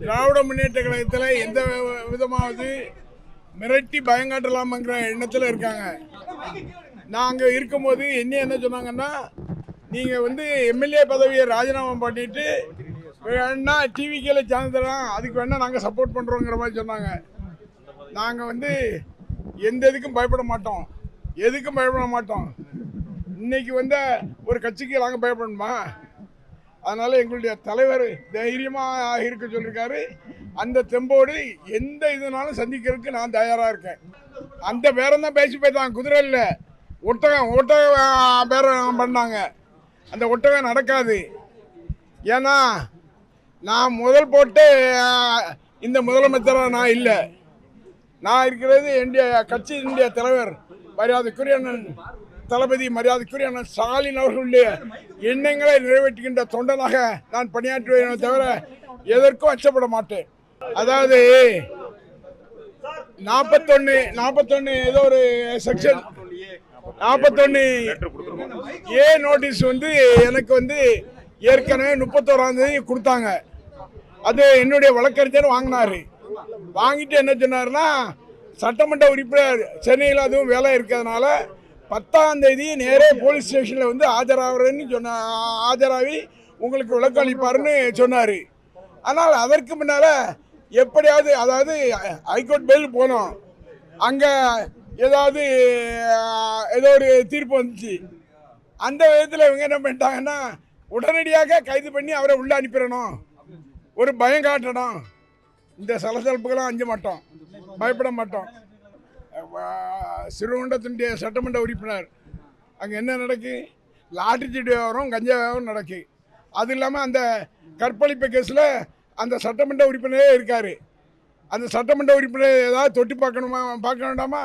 திராவிட முன்னேற்ற கழகத்தில் எந்த விதமாவது மிரட்டி பயங்காட்டலாம்ங்கிற எண்ணத்தில் இருக்காங்க. நாங்கள் இருக்கும்போது என்ன சொன்னாங்கன்னா, நீங்கள் எம்எல்ஏ பதவியை ராஜினாமா பண்ணிட்டு வேணா டிவிக்கில் சேர்ந்துடலாம், அதுக்கு வேணா நாங்கள் சப்போர்ட் பண்ணுறோங்கிற மாதிரி சொன்னாங்க. நாங்கள் எந்த இதுக்கும் பயப்பட மாட்டோம், எதுக்கும் பயப்பட மாட்டோம். இன்னைக்கு ஒரு கட்சிக்கு நாங்கள் பயப்படணுமா? அதனால எங்களுடைய தலைவர் தைரியமாக இருக்க சொல்லியிருக்காரு. அந்த தெம்போடு எந்த இதுனாலும் சந்திக்கிறதுக்கு நான் தயாராக இருக்கேன். அந்த பேரம் தான் பேசி போய்தான், குதிரை இல்லை, ஒட்டகம் பேரம் பண்ணாங்க. அந்த ஒட்டகம் நடக்காது. ஏன்னா நான் முதல் போட்டு இந்த முதலமைச்சராக நான் இல்லை. நான் இருக்கிறது என்னுடைய கட்சியினுடைய தலைவர் மரியாதைக்குரிய தளபதி மரியாதைக்குரிய ஸ்டாலின் அவர்களுடைய எண்ணங்களை நிறைவேற்றுகின்ற தொண்டனாக நான் பணியாற்றுவேன் தவிர எதற்கும் அச்சப்பட மாட்டேன். அதாவது 41 ஏதோ ஒரு செக்ஷன் 41A நோட்டீஸ் எனக்கு ஏற்கனவே 31ஆம் தேதி கொடுத்தாங்க. அது என்னுடைய வழக்கறிஞர் வாங்கினாரு. வாங்கிட்டு என்ன சொன்னாருன்னா, சட்டமன்ற உறுப்பினர் சென்னையில் அதுவும் வேலை இருக்கிறதுனால 10ஆம் தேதி நேரே போலீஸ் ஸ்டேஷனில் ஆஜராகிறேன்னு ஆஜராகி உங்களுக்கு விளக்கம் அளிப்பாருன்னு சொன்னார். ஆனால் அதற்கு முன்னால் எப்படியாவது, அதாவது ஹைகோர்ட் பெயில் போனோம், அங்கே ஏதோ ஒரு தீர்ப்பு வந்துச்சு. அந்த விதத்தில் இவங்க என்ன பண்ணிட்டாங்கன்னா, உடனடியாக கைது பண்ணி அவரை உள்ளே அனுப்பிடணும், ஒரு பயம் காட்டணும். இந்த சலசலப்புக்கெல்லாம் அஞ்ச மாட்டோம், பயப்பட மாட்டோம். சிறுவண்டத்தினுடைய சட்டமன்ற உறுப்பினர் அங்கே என்ன நடக்கு? லாட்டரி சீட்டு வியாபாரம், கஞ்சா வியாபாரம் நடக்கு. அது இல்லாமல் அந்த கற்பழிப்பு கேஸில் அந்த சட்டமன்ற உறுப்பினரே இருக்கார். அந்த சட்டமன்ற உறுப்பினர் ஏதாவது தொட்டி பார்க்க வேண்டாமா?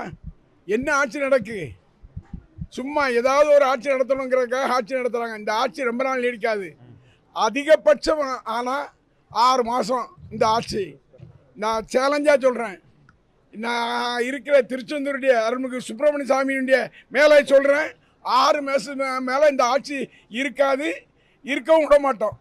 என்ன ஆட்சி நடக்கு? சும்மா ஏதாவது ஒரு ஆட்சி நடத்தணுங்கிறதுக்காக ஆட்சி நடத்துகிறாங்க. இந்த ஆட்சி ரொம்ப நாள் நீடிக்காது. அதிகபட்சம் ஆனால் 6 மாதம் இந்த ஆட்சி. நான் சேலஞ்சாக சொல்கிறேன். நான் இருக்கிற திருச்செந்தூருடைய அருள்மிகு சுப்பிரமணிய சாமியினுடைய மேலே சொல்கிறேன், 6 மாதம் மேலே இந்த ஆட்சி இருக்காது, இருக்கவும் விட மாட்டோம்.